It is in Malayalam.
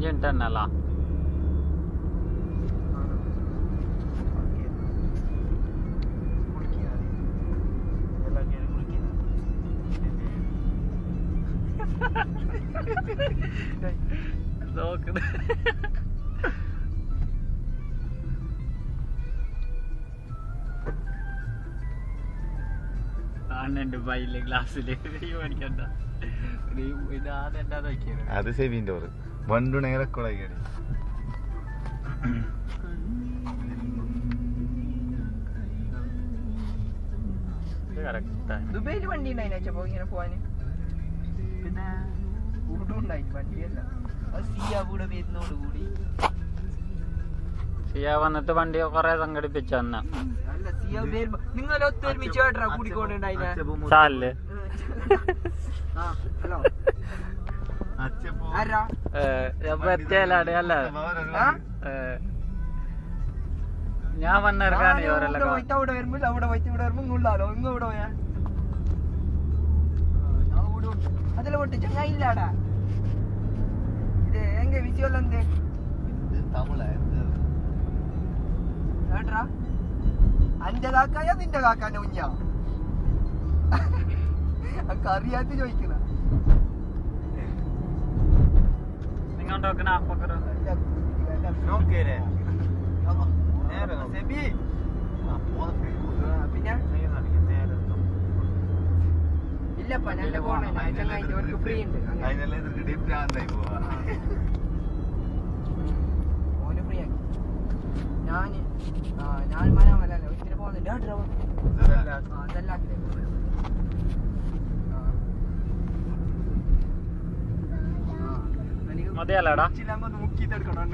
5 മിനിറ്റ് തന്നെ അല്ല. കാണുന്നുണ്ട് ബൈല് ഗ്ലാസ്സില് മേടിക്കണ്ട. അത് സെവിന്റെ ഓറ് വണ്ടു നേരക്കൊളായി ദുബൈയില് വണ്ടി ഉണ്ടായിപ്പോ ഇങ്ങനെ പോവാന്. പിന്നെ ഉണ്ടായി വണ്ടിയല്ല, അത് സിയ കൂടെ വരുന്നോട് കൂടി സിയ വന്നിട്ട് വണ്ടി കൊറേ സംഘടിപ്പിച്ചു തന്നെ. നിങ്ങൾ ഒത്തൊരുമിച്ച് കേട്ടാ കൂടിക്കൊണ്ടുണ്ടായില്ലേ ചാലില്. ഹലോ എത്തിയാലാണ് അല്ല ഞാൻ വന്നിറക്കാണ് അവിടെ വരുമ്പോ അവിടെ പോയിട്ട് ഇവിടെ വരുമ്പോ ഇങ്ങുള്ളാലോ ഇങ്ങ ഇവിടെ പോയാ അതിലെ പൊട്ടിച്ച ഞാൻ ഇല്ലാടാ. ഇത് എങ്ക വിഷയല്ല എന്തേ കേട്ടാ അന്റെ കാക്കായ നിന്റെ കാക്കാന്റെ കുഞ്ഞാ അറിയാത്ത ചോദിക്കുന്ന പിന്നെ ഇല്ലപ്പാ ഞാൻ പോണേ ചങ്ങായിക്ക് ഫ്രീ ഉണ്ട് ഓന് ഫ്രീ ആക്കി. ഞാൻ മലമല്ല ഒത്തിരി പോകുന്നില്ല മതിയല്ലടാ മുക്കിത്തെടുക്കണം.